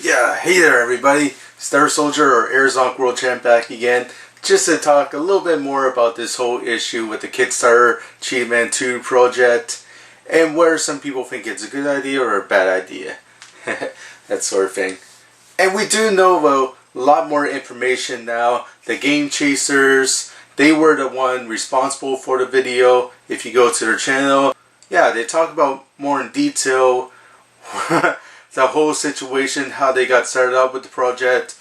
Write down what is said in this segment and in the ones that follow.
Yeah, hey there everybody, Star Soldier or Arizona World Champ back again, just to talk a little bit more about this whole issue with the Kickstarter Cheetahmen 2 project, and where some people think it's a good idea or a bad idea, that sort of thing. And we do know a lot more information now. The Gamechasers, they were the one responsible for the video. If you go to their channel, yeah, they talk about more in detail the whole situation, how they got started up with the project,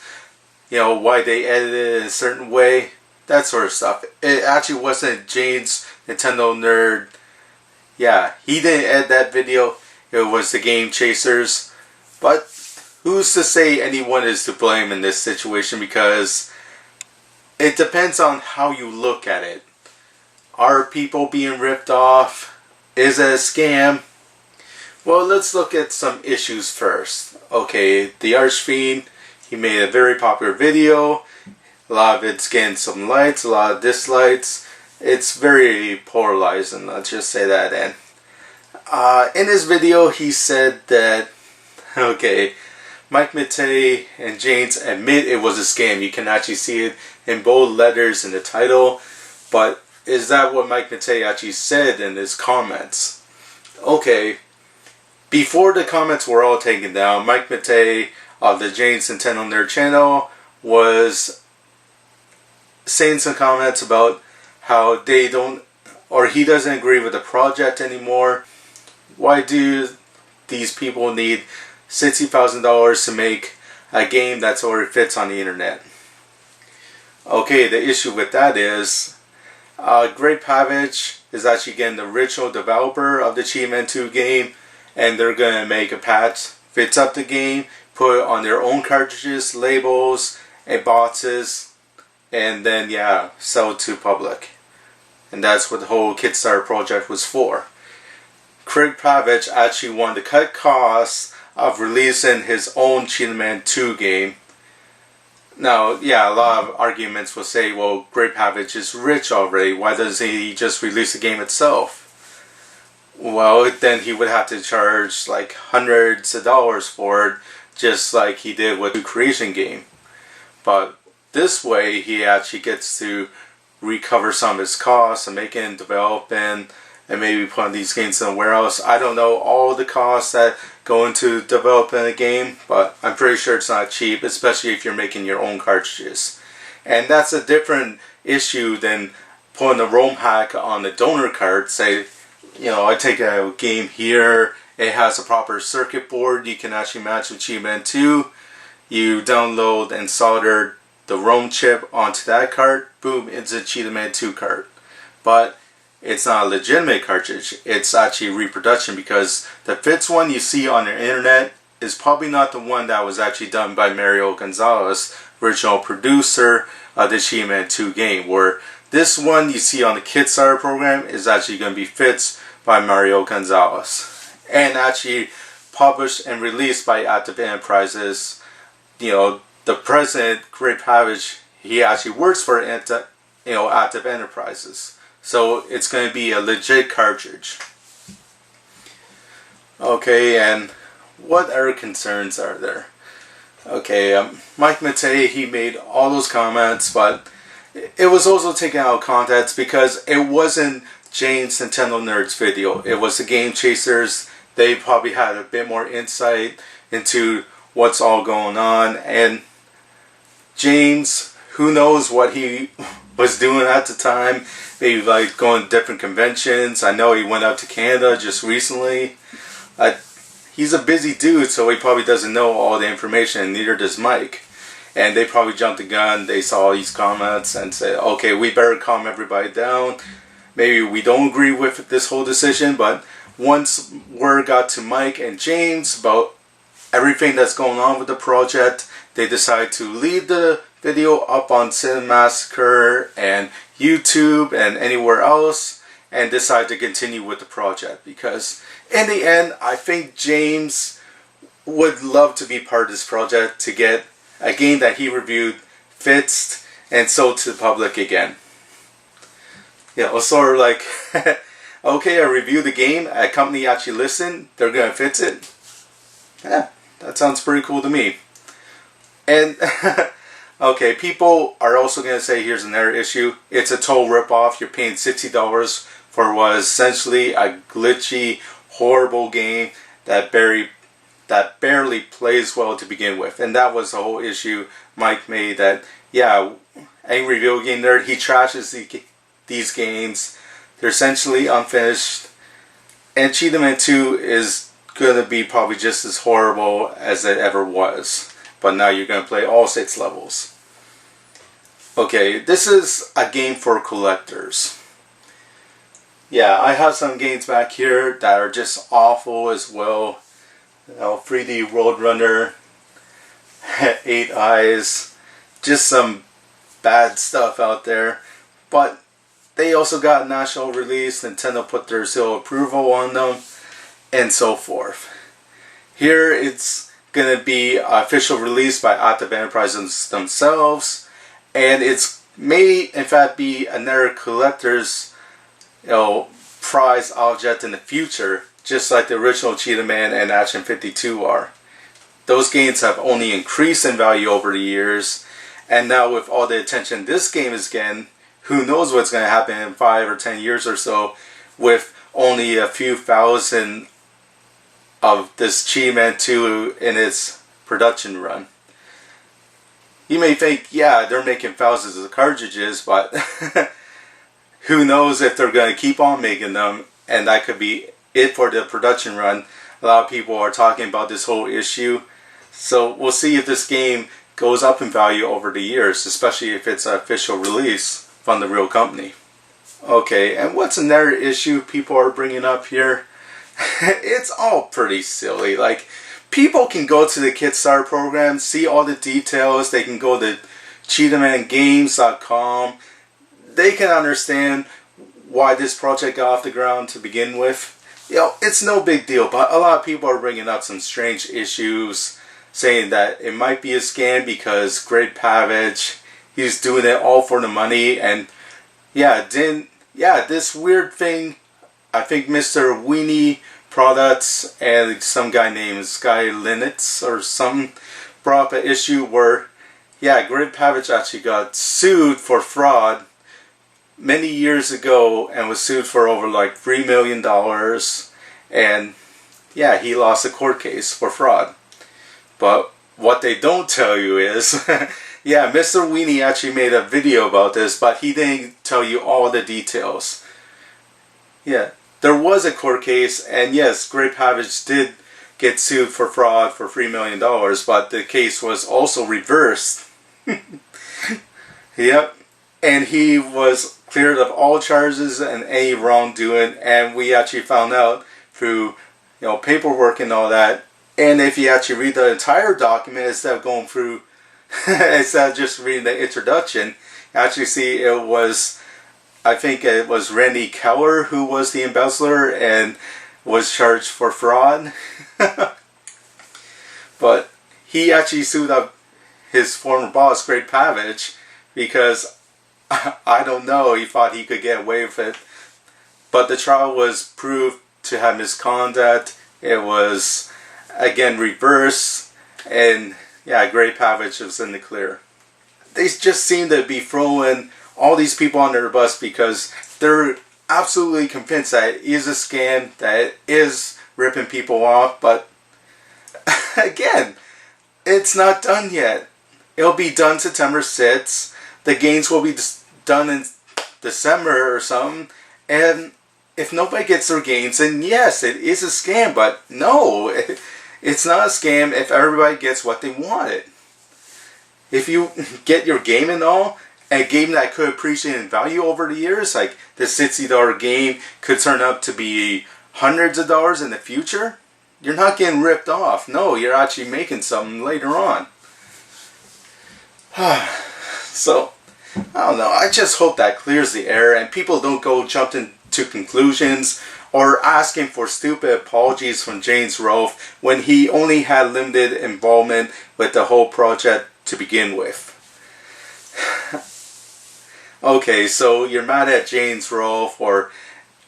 you know, why they edited it in a certain way, that sort of stuff. It actually wasn't James, Nintendo Nerd. Yeah, he didn't edit that video. It was the Gamechasers. But who's to say anyone is to blame in this situation, because it depends on how you look at it. Are people being ripped off? Is it a scam? Well, let's look at some issues first. Okay, the Archfiend, he made a very popular video. A lot of it's getting some likes, a lot of dislikes. It's very polarizing, let's just say that. And in his video, he said that, okay, Mike Matei and James admit it was a scam. You can actually see it in bold letters in the title. But is that what Mike Matei actually said in his comments? Okay. Before the comments were all taken down, Mike Matei of the James Nintendo Nerd channel was saying some comments about how they don't, or he doesn't agree with the project anymore. Why do these people need $60,000 to make a game that's already fits on the internet? Okay, the issue with that is Great Pavage is actually getting the original developer of the Cheetahmen 2 game, and they're going to make a patch, fits up the game, put it on their own cartridges, labels, and boxes, and then, yeah, sell it to public. And that's what the whole Kickstarter project was for. Craig Pavich actually wanted to cut costs of releasing his own Cheetahmen 2 game. Now, yeah, a lot of arguments will say, well, Great Pavich is rich already, why doesn't he just release the game itself? Well, then he would have to charge like hundreds of dollars for it, just like he did with the Creation game. But this way, he actually gets to recover some of his costs and making, developing, and maybe putting these games somewhere else. I don't know all the costs that go into developing a game, but I'm pretty sure it's not cheap, especially if you're making your own cartridges. And that's a different issue than putting a ROM hack on the donor card. Say, you know, I take a game here, it has a proper circuit board, you can actually match with Cheetahmen 2. You download and solder the ROM chip onto that card, boom, it's a Cheetahmen 2 card. But it's not a legitimate cartridge, it's actually reproduction, because the FITS one you see on the internet is probably not the one that was actually done by Mario Gonzalez, original producer of the Cheetahmen 2 game, where this one you see on the Kickstarter program is actually going to be FITS by Mario Gonzalez, and actually published and released by Active Enterprises. You know, the president, Great Pavich, he actually works for Active Enterprises. So it's going to be a legit cartridge. Okay, and what other concerns are there? Okay, Mike Matei, he made all those comments, but it was also taken out of context because it wasn't James Nintendo Nerd's video. It was the Gamechasers. They probably had a bit more insight into what's all going on, and James, who knows what he was doing at the time. Maybe like going to different conventions. I know he went out to Canada just recently. He's a busy dude, so he probably doesn't know all the information, and neither does Mike. And they probably jumped the gun. They saw these comments and said, okay, we better calm everybody down. Maybe we don't agree with this whole decision, but once word got to Mike and James about everything that's going on with the project, they decided to leave the video up on Cinemassacre and YouTube and anywhere else, and decide to continue with the project, because in the end, I think James would love to be part of this project to get a game that he reviewed fixed and sold to the public again. You know, sort of like, okay, I reviewed the game, a company actually listened, they're going to fix it. Yeah, that sounds pretty cool to me. And okay, people are also going to say here's another issue. It's a total ripoff. You're paying $60 for what was essentially a glitchy, horrible game that barely plays well to begin with. And that was the whole issue Mike made, that, yeah, Angry Video Game Nerd, he trashes these games. They're essentially unfinished. And Cheetahmen 2 is going to be probably just as horrible as it ever was. But now you're going to play all 6 levels. Okay, this is a game for collectors. Yeah, I have some games back here that are just awful as well. 3D Roadrunner, 8 Eyes, just some bad stuff out there. But they also got a national release. Nintendo put their seal of approval on them, and so forth. Here it's going to be official release by Active Enterprises themselves, and it's may in fact be another collector's prize object in the future, just like the original Cheetahmen and Action 52 are. Those games have only increased in value over the years, and now with all the attention this game is getting, who knows what's going to happen in 5 or 10 years or so with only a few thousand of this Cheetahmen 2 in its production run. You may think, yeah, they're making thousands of cartridges, but who knows if they're going to keep on making them, and that could be it for the production run. A lot of people are talking about this whole issue, so we'll see if this game goes up in value over the years, especially if it's an official release from the real company. Okay, and what's another issue people are bringing up here? It's all pretty silly. Like, people can go to the Kickstarter program, see all the details. They can go to CheetamenGames.com. They can understand why this project got off the ground to begin with. It's no big deal, but a lot of people are bringing up some strange issues, saying that it might be a scam because Greg Pavage, he's doing it all for the money, and this weird thing, I think Mr. Weenie Products and some guy named Sky Linux or something brought up an issue where, Greg Pavage actually got sued for fraud many years ago and was sued for over like $3 million, and he lost a court case for fraud. But what they don't tell you is Mr. Weenie actually made a video about this, but he didn't tell you all the details. There was a court case, and yes, Greg Pavage did get sued for fraud for $3 million, but the case was also reversed. And he was cleared of all charges and any wrongdoing, and we actually found out through paperwork and all that. And if you actually read the entire document instead of going through instead of just reading the introduction, you actually see I think it was Randy Keller who was the embezzler and was charged for fraud. But he actually sued up his former boss, Greg Pavage, because I don't know, he thought he could get away with it. But the trial was proved to have misconduct. It was again reversed, and Greg Pavage was in the clear. They just seem to be throwing all these people under the bus because they're absolutely convinced that it is a scam, that it is ripping people off. But again, it's not done yet. It'll be done September 6th. The games will be done in December or something. And if nobody gets their games, then yes, it is a scam. But no, it's not a scam if everybody gets what they wanted. If you get your game and all, a game that could appreciate in value over the years, like the $60 game could turn up to be hundreds of dollars in the future, you're not getting ripped off. No, you're actually making something later on. So, I don't know. I just hope that clears the air and people don't go jumping to conclusions or asking for stupid apologies from James Rolfe when he only had limited involvement with the whole project to begin with. Okay, so you're mad at James Rolfe or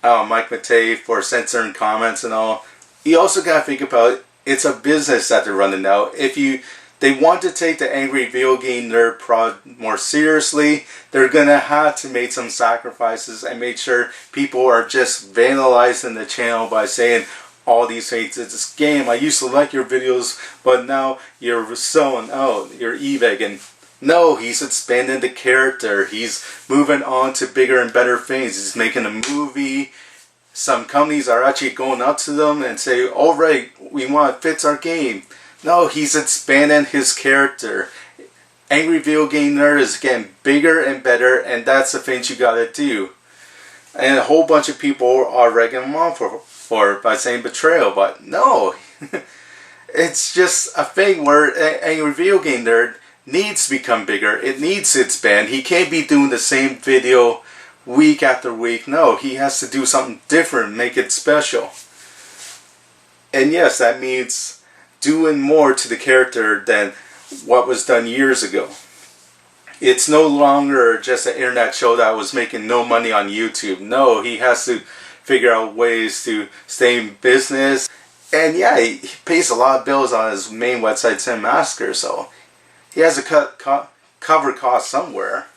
Mike Matei for censoring comments and all. You also gotta think about it's a business that they're running now. If you they want to take the Angry Video Game Nerd prod more seriously, they're gonna have to make some sacrifices and make sure people are just vandalizing the channel by saying all these things. It's this game, I used to like your videos, but now you're selling out, you're e-vegan. No, he's expanding the character. He's moving on to bigger and better things. He's making a movie. Some companies are actually going up to them and say, alright, we want to fix our game. No, he's expanding his character. Angry Video Game Nerd is getting bigger and better, and that's the things you gotta do. And a whole bunch of people are ragging him on for it by saying betrayal, but no. It's just a thing where Angry Video Game Nerd needs to become bigger. It needs to expand. He can't be doing the same video week after week. No, he has to do something different, make it special. And yes, that means doing more to the character than what was done years ago. It's no longer just an internet show that was making no money on YouTube. No, he has to figure out ways to stay in business. And yeah, he pays a lot of bills on his main website, Sin Massacre, so he has to cover costs somewhere.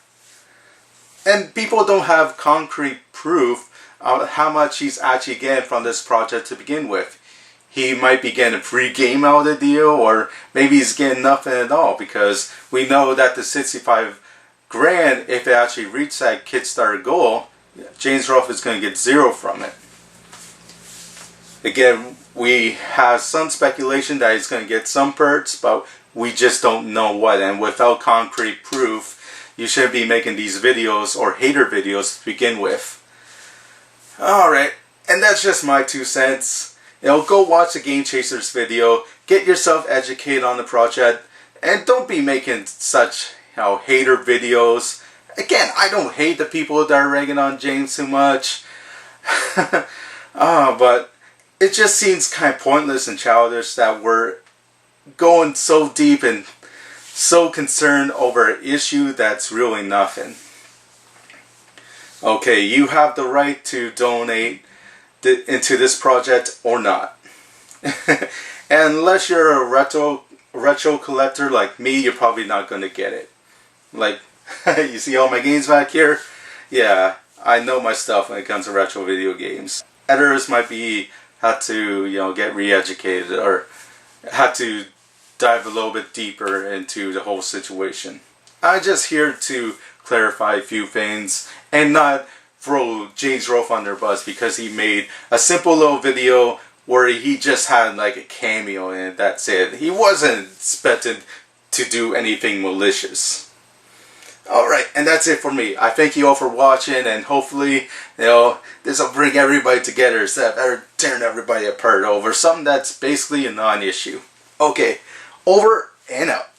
And people don't have concrete proof of how much he's actually getting from this project to begin with. He might be getting a free game out of the deal, or maybe he's getting nothing at all, because we know that the 65 grand, if it actually reached that Kickstarter goal, James Rolfe is going to get zero from it. Again, we have some speculation that he's going to get some perks, but we just don't know what, and without concrete proof, you shouldn't be making these videos or hater videos to begin with. Alright, and that's just my 2 cents. Go watch the Gamechasers video, get yourself educated on the project, and don't be making such hater videos. Again, I don't hate the people that are ragging on James too much, but it just seems kind of pointless and childish that we're going so deep and so concerned over an issue that's really nothing. Okay, you have the right to donate into this project or not. And unless you're a retro collector like me, you're probably not going to get it. Like, you see all my games back here? Yeah, I know my stuff when it comes to retro video games. Editors might have to, get re-educated, or have to dive a little bit deeper into the whole situation. I'm just here to clarify a few things and not throw James Rolfe under the bus because he made a simple little video where he just had like a cameo in it, that's it. He wasn't expected to do anything malicious. Alright, and that's it for me. I thank you all for watching, and hopefully, this will bring everybody together instead of tearing everybody apart over something that's basically a non-issue. Okay, over and out.